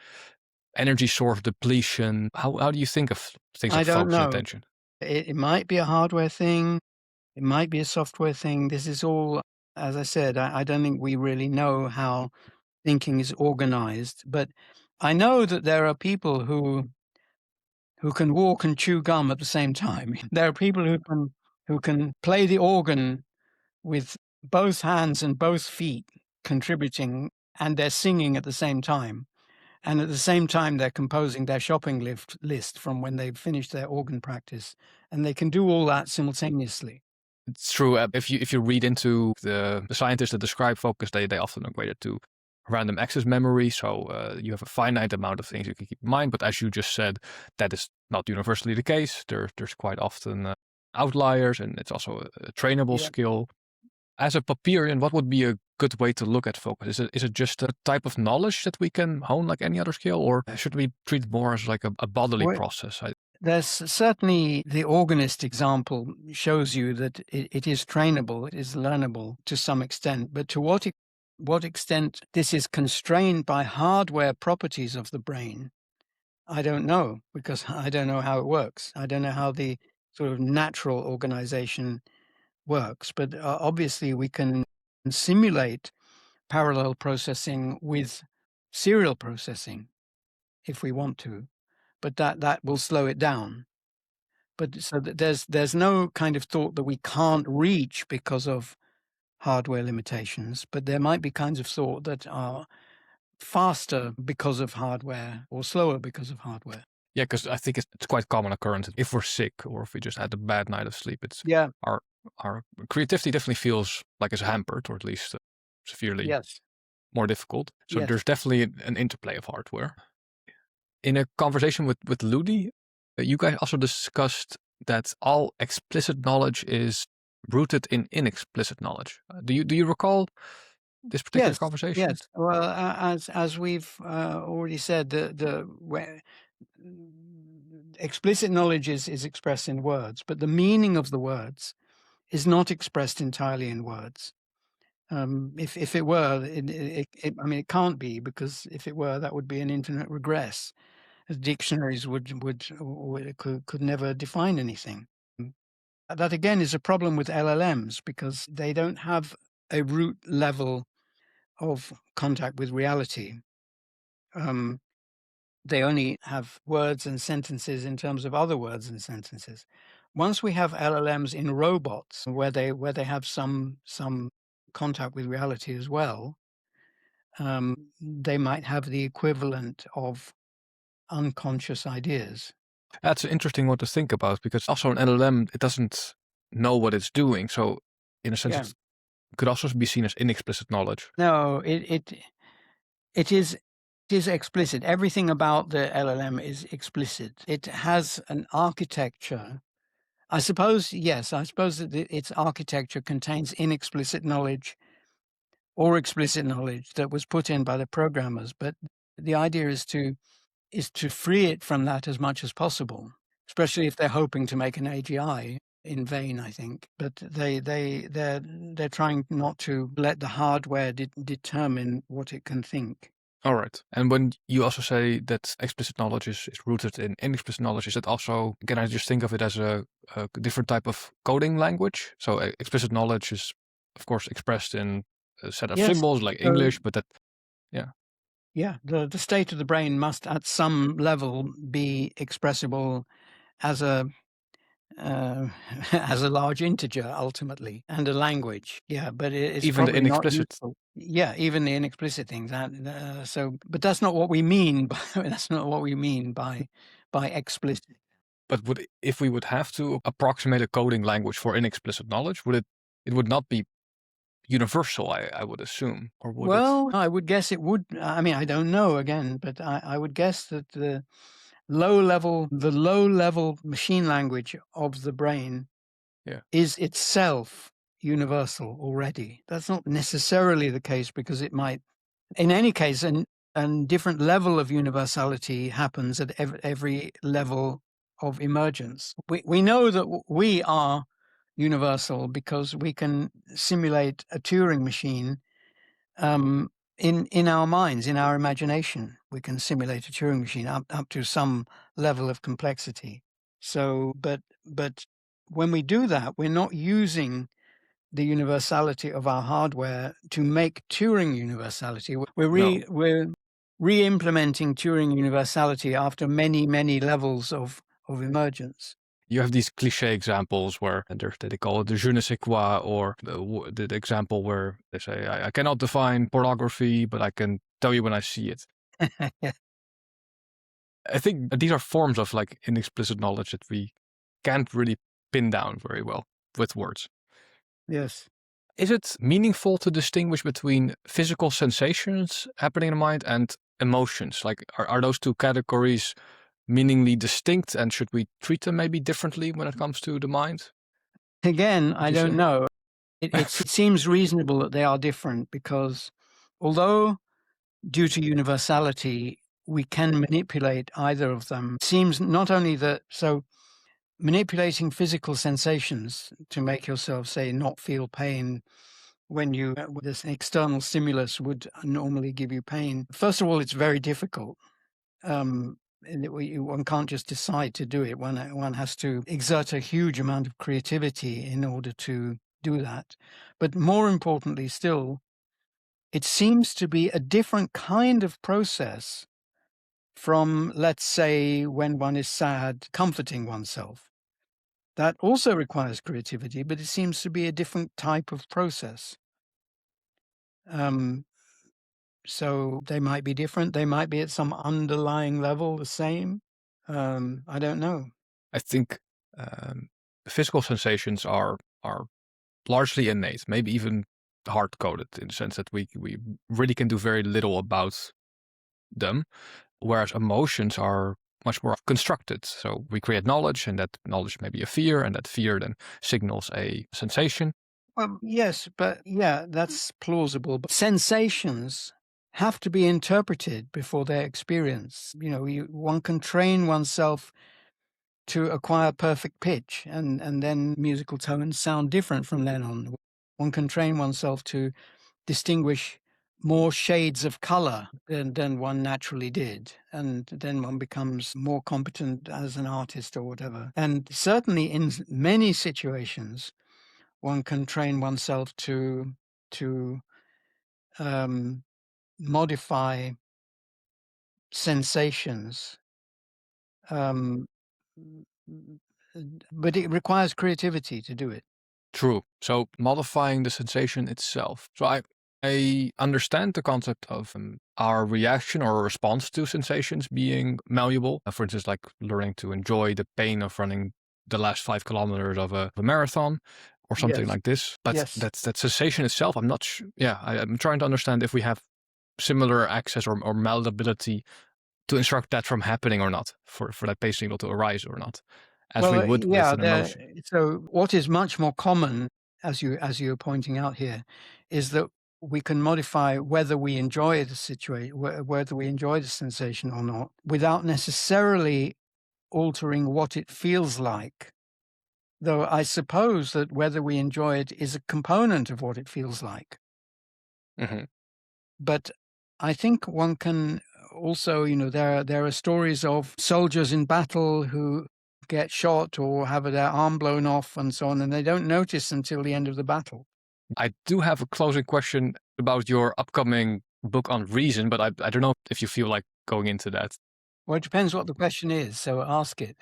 energy source depletion? How do you think of things like focus and attention? It might be a hardware thing. It might be a software thing. This is all, as I said, I don't think we really know how thinking is organized. But I know that there are people who can walk and chew gum at the same time. There are people who can play the organ with both hands and both feet contributing, and they're singing at the same time. And at the same time, they're composing their shopping list from when they've finished their organ practice. And they can do all that simultaneously. It's true. If you read into the scientists that describe focus, they often equate it to random access memory. So you have a finite amount of things you can keep in mind. But as you just said, that is not universally the case. There's quite often outliers, and it's also a trainable skill. As a Papyrian, what would be a good way to look at focus? Is it just a type of knowledge that we can hone like any other skill, or should we treat it more as like a bodily process? There's certainly the organist example shows you that it is trainable, it is learnable to some extent, but to what extent this is constrained by hardware properties of the brain, I don't know, because I don't know how it works. I don't know how the sort of natural organization works, but obviously we can simulate parallel processing with serial processing if we want to, but that will slow it down. But so that there's no kind of thought that we can't reach because of hardware limitations, but there might be kinds of thought that are faster because of hardware or slower because of hardware. Yeah, because I think it's quite common occurrence. If we're sick or if we just had a bad night of sleep, it's our creativity definitely feels like it's hampered, or at least severely more difficult. So there's definitely an interplay of hardware. In a conversation with Ludi, you guys also discussed that all explicit knowledge is rooted in inexplicit knowledge. Do you recall this particular conversation? Yes. Well, as we've already said, where explicit knowledge is expressed in words, but the meaning of the words is not expressed entirely in words. If it were, it can't be, because if it were, that would be an infinite regress. Dictionaries could never define anything. That again is a problem with LLMs, because they don't have a root level of contact with reality. They only have words and sentences in terms of other words and sentences. once we have LLMs in robots where they have some contact with reality as well, they might have the equivalent of unconscious ideas. That's an interesting one to think about because also an LLM, it doesn't know what it's doing. So in a sense, Yeah. it could also be seen as inexplicit knowledge. No, it is explicit. Everything about the LLM is explicit. It has an architecture. I suppose, yes, I suppose that its architecture contains inexplicit knowledge or explicit knowledge that was put in by the programmers. But the idea is to free it from that as much as possible, especially if they're hoping to make an AGI. In vain, I think. But they're trying not to let the hardware determine what it can think. All right. And when you also say that explicit knowledge is rooted in inexplicit knowledge, is that also, can I just think of it as a different type of coding language? So explicit knowledge is, of course, expressed in a set of Yes. symbols like So, English, but that, yeah, the state of the brain must at some level be expressible as a as a large integer ultimately, and a language. Yeah, but it's even the probably not inexplicit. useful. Yeah, even the inexplicit things. So, but that's not what we mean. That's not what we mean by explicit. But if we would have to approximate a coding language for inexplicit knowledge, it would not be universal, I would assume, or would it? Well, I would guess it would. I mean, I don't know again, but I would guess that the low level machine language of the brain Yeah. is itself universal already. That's not necessarily the case because it might, in any case, a different level of universality happens at every level of emergence. We know that we are universal because we can simulate a Turing machine in our minds, in our imagination. We can simulate a Turing machine up to some level of complexity. So, but when we do that, we're not using the universality of our hardware to make Turing universality. No. We're re-implementing Turing universality after many levels of emergence. You have these cliche examples where they call it the je ne sais quoi, or the example where they say, I cannot define pornography, but I can tell you when I see it. I think these are forms of like inexplicit knowledge that we can't really pin down very well with words. Yes. Is it meaningful to distinguish between physical sensations happening in the mind and emotions? Like, are those two categories meaningly distinct, and should we treat them maybe differently when it comes to the mind? Again, Would I you don't say? know. It seems reasonable that they are different because although due to universality, we can manipulate either of them. It seems not only that, so manipulating physical sensations to make yourself, say, not feel pain when this external stimulus would normally give you pain. First of all, it's very difficult. And one can't just decide to do it. One has to exert a huge amount of creativity in order to do that. But more importantly still, it seems to be a different kind of process from, let's say, when one is sad, comforting oneself. That also requires creativity, but it seems to be a different type of process. So they might be different. They might be at some underlying level the same. I don't know. I think physical sensations are largely innate, maybe even hard coded in the sense that we really can do very little about them, whereas emotions are much more constructed. So we create knowledge, and that knowledge may be a fear, and that fear then signals a sensation. Well, yes, but yeah, that's plausible. But sensations have to be interpreted before they're experienced. You know, one can train oneself to acquire perfect pitch, and then musical tones sound different from then on. One can train oneself to distinguish more shades of color than one naturally did. And then one becomes more competent as an artist or whatever. And certainly in many situations, one can train oneself to modify sensations. but it requires creativity to do it. True. So modifying the sensation itself. So I understand the concept of our reaction or response to sensations being malleable. For instance, like learning to enjoy the pain of running the last 5 kilometers of a marathon or something Yes. like this. But Yes. that sensation itself, I'm not sure. Yeah, I'm trying to understand if we have similar access or malleability to instruct that from happening or not, for that pain signal to arise or not, as we would with an emotion. So what is much more common, as you're pointing out here, is that we can modify whether we enjoy the situation, whether we enjoy the sensation or not, without necessarily altering what it feels like. Though I suppose that whether we enjoy it is a component of what it feels like. Mm-hmm. But I think one can also, there are stories of soldiers in battle who get shot or have their arm blown off and so on, and they don't notice until the end of the battle. I do have a closing question about your upcoming book on reason, but I don't know if you feel like going into that. Well, it depends what the question is, so ask it.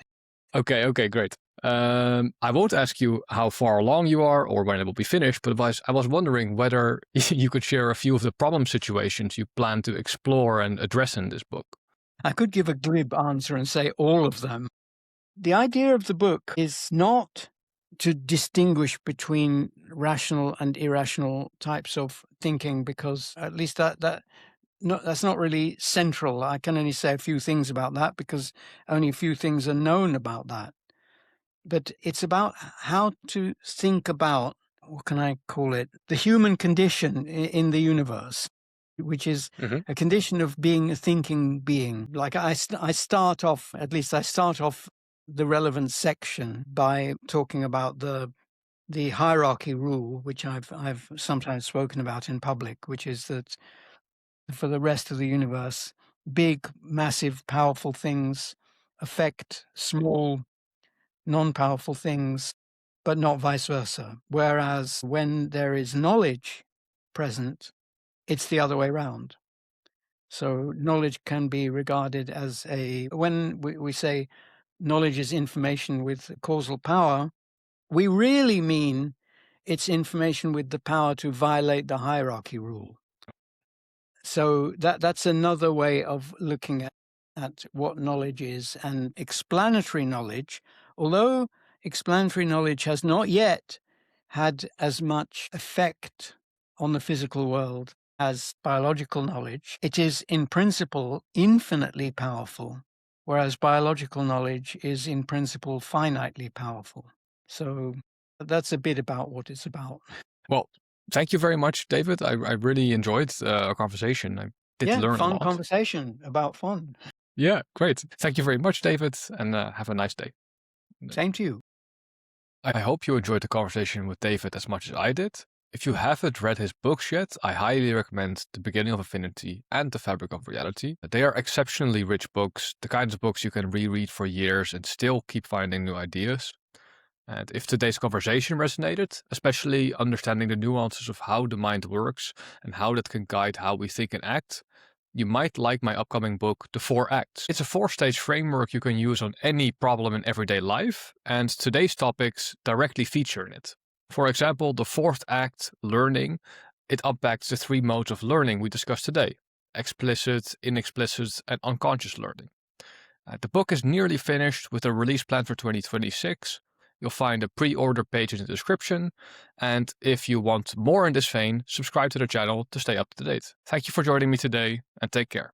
Okay, great. I won't ask you how far along you are or when it will be finished, but I was wondering whether you could share a few of the problem situations you plan to explore and address in this book. I could give a glib answer and say all of them. The idea of the book is not to distinguish between rational and irrational types of thinking, because at least that's not really central. I can only say a few things about that because only a few things are known about that. But it's about how to think about, what can I call it, the human condition in the universe, which is a condition of being a thinking being. Like I start off the relevant section by talking about the hierarchy rule, which I've sometimes spoken about in public, which is that for the rest of the universe, big, massive, powerful things affect small, non-powerful things, but not vice versa. Whereas when there is knowledge present, it's the other way around. So knowledge can be regarded as when we say knowledge is information with causal power, we really mean it's information with the power to violate the hierarchy rule. So that's another way of looking at what knowledge is. And explanatory knowledge, although explanatory knowledge has not yet had as much effect on the physical world as biological knowledge, it is in principle infinitely powerful, whereas biological knowledge is in principle finitely powerful. So that's a bit about what it's about. Well, thank you very much, David. I really enjoyed our conversation. I did learn a fun lot. Conversation about fun. Yeah, great. Thank you very much, David, and have a nice day. Same to you. I hope you enjoyed the conversation with David as much as I did. If you haven't read his books yet, I highly recommend The Beginning of Affinity and The Fabric of Reality. They are exceptionally rich books, the kinds of books you can reread for years and still keep finding new ideas. And if today's conversation resonated, especially understanding the nuances of how the mind works and how that can guide how we think and act, you might like my upcoming book, The 4 Acts. It's a 4-stage framework you can use on any problem in everyday life, and today's topics directly feature in it. For example, the 4th act, learning, it unpacks the 3 modes of learning we discussed today: explicit, inexplicit, and unconscious learning. The book is nearly finished with a release plan for 2026. You'll find a pre-order page in the description, and if you want more in this vein, subscribe to the channel to stay up to date. Thank you for joining me today, and take care.